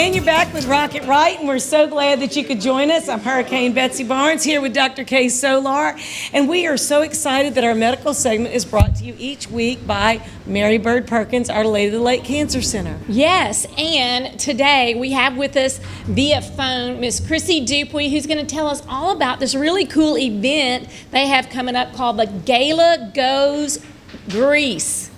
And you're back with Rocket Right, and we're so glad that you could join us. I'm Hurricane Betsy Barnes here with Dr. Kay Solar, and we are so excited that our medical segment is brought to you each week by Mary Bird Perkins, Our Lady of the Lake Cancer Center. Yes, and today we have with us via phone Miss Chrissy Dupuy, who's going to tell us all about this really cool event they have coming up called the Gala Goes Grease.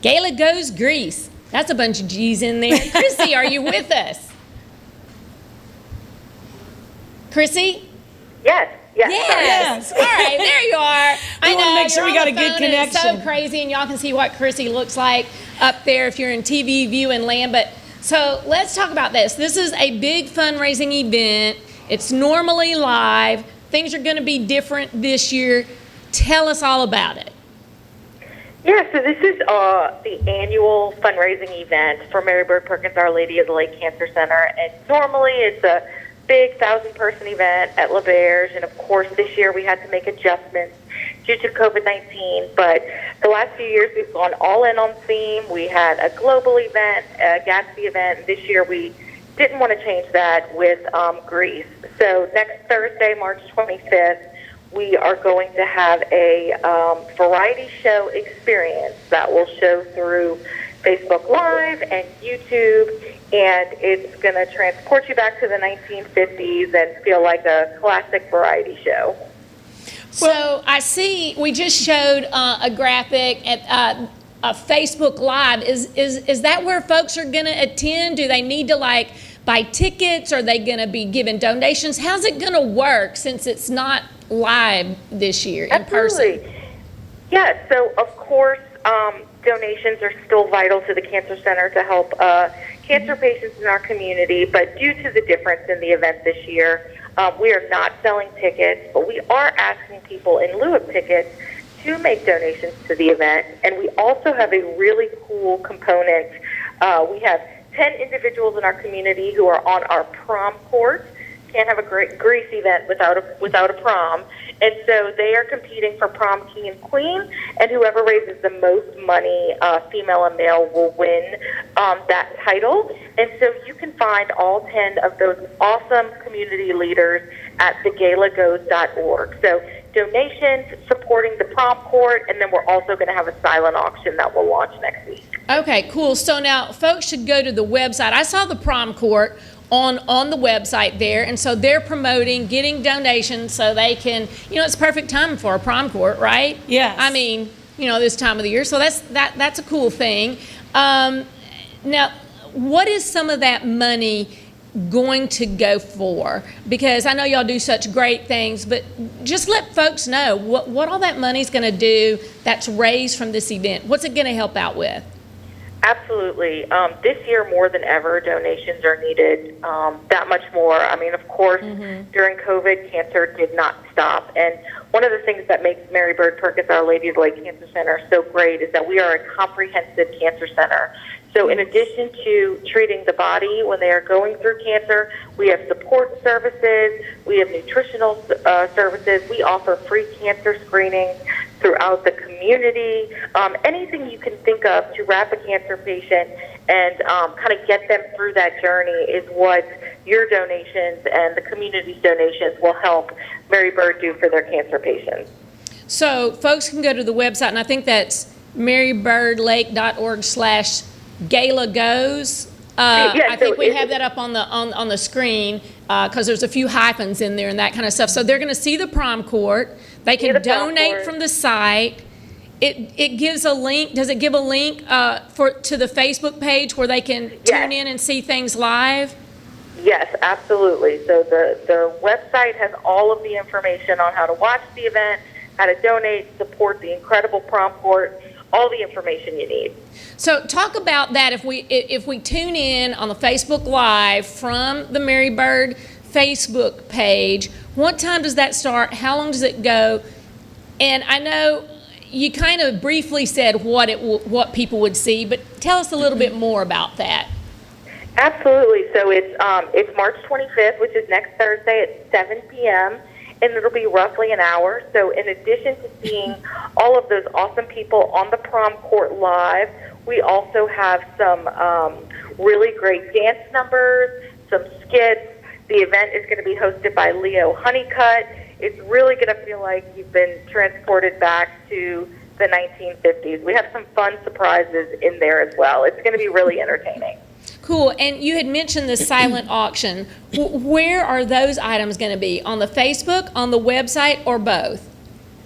Gala Goes Grease. That's a bunch of G's in there. Chrissy, are you with us? Chrissy? Yes. Yes. All right, there you are. We want to make sure we got a good connection. It's so crazy, and y'all can see what Chrissy looks like up there if you're in TV viewing land. But so let's talk about this. This is a big fundraising event. It's normally live. Things are going to be different this year. Tell us all about it. Yeah, so this is the annual fundraising event for Mary Bird Perkins, Our Lady of the Lake Cancer Center. And normally it's a big 1,000-person event at LaBerge. And, of course, this year we had to make adjustments due to COVID-19. But the last few years we've gone all in on theme. We had a global event, a Gatsby event. And this year we didn't want to change that with Greece. So next Thursday, March 25th, we are going to have a variety show experience that will show through Facebook Live and YouTube, and it's going to transport you back to the 1950s and feel like a classic variety show. So I see we just showed a graphic at a Facebook Live. Is that where folks are going to attend? Do they need to buy tickets? Are they going to be giving donations? How's it going to work since it's not live this year in person? Yeah, so of course donations are still vital to the Cancer Center to help cancer patients in our community, but due to the difference in the event this year, we are not selling tickets, but we are asking people in lieu of tickets to make donations to the event. And we also have a really cool component. We have 10 individuals in our community who are on our prom court. Can't have a great Grease event without a prom. And so they are competing for prom king and queen, and whoever raises the most money, female and male, will win that title. And so you can find all 10 of those awesome community leaders at thegalagoes.org. So donations, supporting the prom court, and then we're also going to have a silent auction that will launch next week. Okay, cool. So now folks should go to the website. I saw the prom court on the website there, and so they're promoting getting donations so they can, it's perfect time for a prom court, right? Yes. I mean, this time of the year, so that's a cool thing. Now, what is some of that money going to go for? Because I know y'all do such great things, but just let folks know what all that money's going to do that's raised from this event. What's it going to help out with? Absolutely. This year, more than ever, donations are needed that much more. I mean, of course, during COVID, cancer did not stop. And one of the things that makes Mary Bird Perkins, Our Lady of the Lake Cancer Center, so great is that we are a comprehensive cancer center. So in addition to treating the body when they are going through cancer, we have support services, we have nutritional services, we offer free cancer screenings throughout the community. Anything you can think of to wrap a cancer patient and kind of get them through that journey is what your donations and the community's donations will help Mary Bird do for their cancer patients. So folks can go to the website, and I think that's marybirdlake.org/Gala Goes. I think we have that up on the screen because there's a few hyphens in there and that kind of stuff. So they're going to see the prom court. They can donate from the site. It gives a link. Does it give a link to the Facebook page where they can tune in and see things live? Yes, absolutely. So the website has all of the information on how to watch the event, how to donate, support the incredible prom court, all the information you need. So talk about that. If we tune in on the Facebook Live from the Mary Bird Facebook page, what time does that start? How long does it go? And I know you kind of briefly said what people would see, but tell us a little bit more about that. Absolutely. So it's March 25th, which is next Thursday at 7 p.m., and it'll be roughly an hour. So in addition to seeing all of those awesome people on the prom court live, we also have some really great dance numbers, some skits. The event is going to be hosted by Leo Honeycutt. It's really going to feel like you've been transported back to the 1950s. We have some fun surprises in there as well. It's going to be really entertaining. Cool. And you had mentioned the silent auction. Where are those items going to be? On the Facebook, on the website, or both?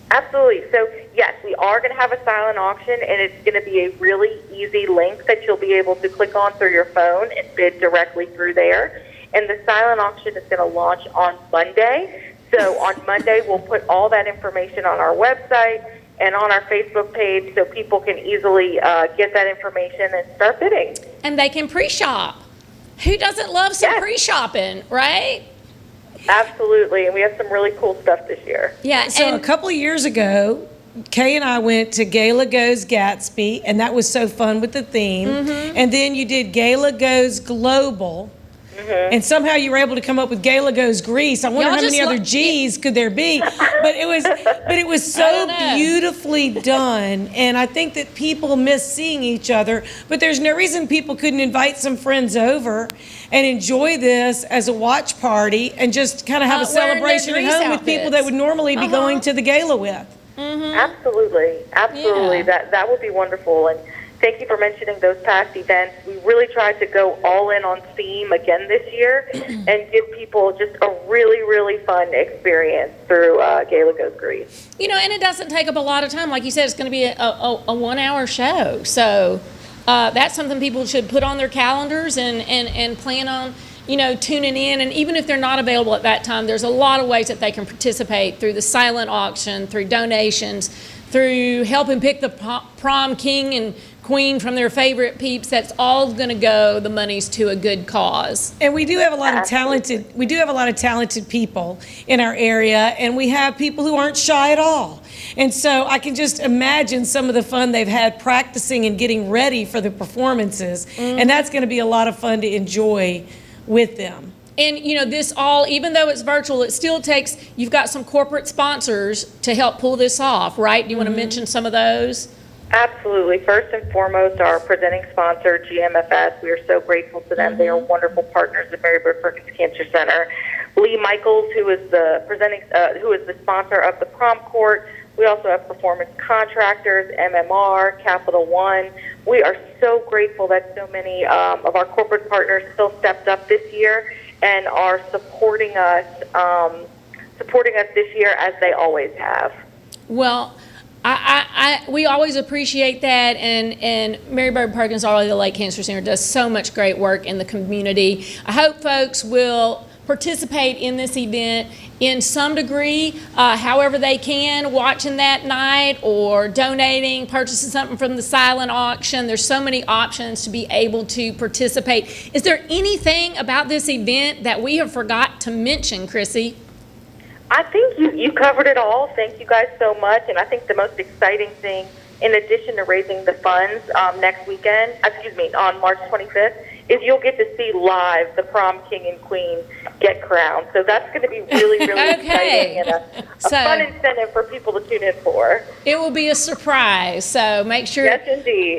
Absolutely. So, yes, we are going to have a silent auction, and it's going to be a really easy link that you'll be able to click on through your phone and bid directly through there. And the silent auction is going to launch on Monday. So on Monday, we'll put all that information on our website and on our Facebook page so people can easily get that information and start bidding. And they can pre-shop. Who doesn't love some pre-shopping, right? Absolutely, and we have some really cool stuff this year. Yeah. So a couple of years ago, Kay and I went to Gala Goes Gatsby, and that was so fun with the theme. And then you did Gala Goes Global. And somehow you were able to come up with Gala Goes Grease. I wonder how many other G's could there be. But it was so beautifully done. And I think that people miss seeing each other. But there's no reason people couldn't invite some friends over and enjoy this as a watch party and just kind of have a celebration at home with people that would normally be going to the gala with. Absolutely. Yeah. That would be wonderful. And thank you for mentioning those past events. We really tried to go all in on theme again this year and give people just a really, really fun experience through Gala Goes Grease. You know, and it doesn't take up a lot of time. Like you said, it's going to be a 1 hour show. So that's something people should put on their calendars and plan on, tuning in. And even if they're not available at that time, there's a lot of ways that they can participate through the silent auction, through donations, through helping pick the prom king and queen from their favorite peeps. That's all going to go, the money's to a good cause. And we do have a lot of talented people in our area, and we have people who aren't shy at all. And so I can just imagine some of the fun they've had practicing and getting ready for the performances. And that's going to be a lot of fun to enjoy with them. And this all, even though it's virtual, it still takes, you've got some corporate sponsors to help pull this off, right? Do you want to mention some of those? Absolutely. First and foremost, our presenting sponsor, GMFS. We are so grateful to them. They are wonderful partners at Mary Bird Perkins Cancer Center. Lee Michaels, who is the sponsor of the prom court. We also have performance contractors, MMR, Capital One. We are so grateful that so many of our corporate partners still stepped up this year and are supporting us this year as they always have. Well, we always appreciate that, and Mary Bird Perkins OLOL Cancer Center does so much great work in the community. I hope folks will participate in this event in some degree, however they can, watching that night or donating, purchasing something from the silent auction. There's so many options to be able to participate. Is there anything about this event that we have forgot to mention, Chrissy? I think you covered it all. Thank you guys so much. And I think the most exciting thing, in addition to raising the funds on March 25th, is you'll get to see live the prom king and queen get crowned. So that's going to be really, really exciting and a fun incentive for people to tune in for. It will be a surprise. So make sure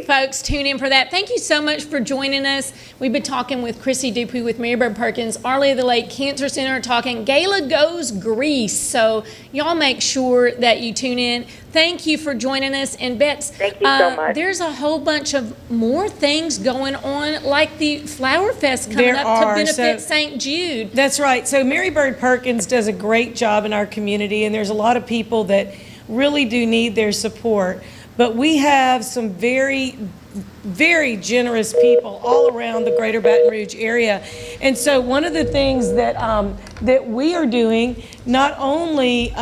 folks tune in for that. Thank you so much for joining us. We've been talking with Chrissy Dupuy with Mary Bird Perkins, Arley of the Lake Cancer Center, talking Gala Goes Grease. So y'all make sure that you tune in. Thank you for joining us. And Bets, thank you so much. There's a whole bunch of more things going on, like the Flower Fest coming up to benefit St. Jude. That's right. So Mary Bird Perkins does a great job in our community, and there's a lot of people that really do need their support. But we have some very, very generous people all around the greater Baton Rouge area. And so one of the things that that we are doing, not only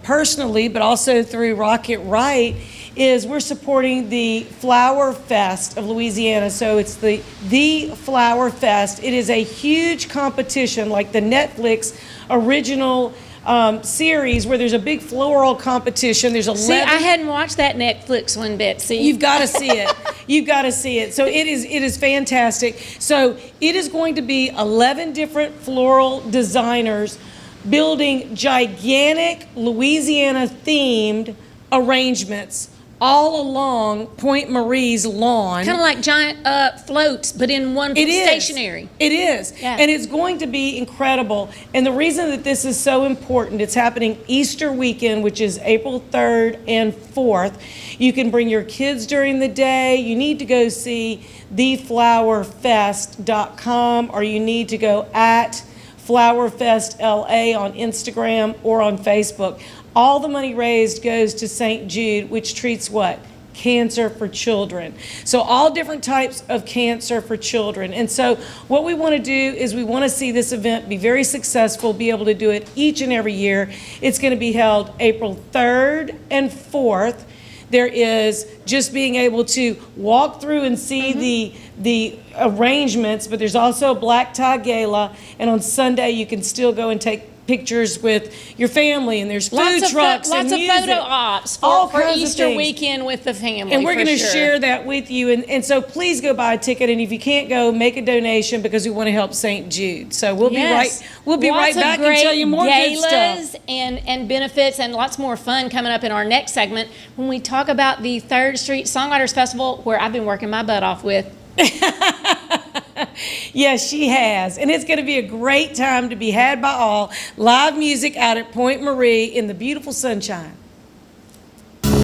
personally, but also through Rocket Right, is we're supporting the Flower Fest of Louisiana. So it's the Flower Fest. It is a huge competition, like the Netflix original series, where there's a big floral competition. There's 11. See, I hadn't watched that Netflix one, Betsy. You've got to see it. You've got to see it. So it is fantastic. So it is going to be 11 different floral designers building gigantic Louisiana themed arrangements all along Point Marie's lawn. Kind of like giant floats, but in one stationary. It is. Yeah. And it's going to be incredible. And the reason that this is so important, it's happening Easter weekend, which is April 3rd and 4th. You can bring your kids during the day. You need to go see theflowerfest.com, or you need to go at Flowerfest LA on Instagram or on Facebook. All the money raised goes to St. Jude, which treats what? Cancer for children. So all different types of cancer for children. And so what we want to do is we want to see this event be very successful, be able to do it each and every year. It's going to be held April 3rd and 4th. There is just being able to walk through and see the arrangements, but there's also a black tie gala, and on Sunday you can still go and take pictures with your family, and there's food trucks and music. Lots of photo ops for Easter weekend with the family. And we're going to share that with you. And so please go buy a ticket. And if you can't go, make a donation, because we want to help St. Jude. So we'll be right back and tell you more good stuff. And benefits and lots more fun coming up in our next segment when we talk about the 3rd Street Songwriters Festival, where I've been working my butt off with. Yes, she has. And it's going to be a great time to be had by all. Live music out at Point Marie in the beautiful sunshine.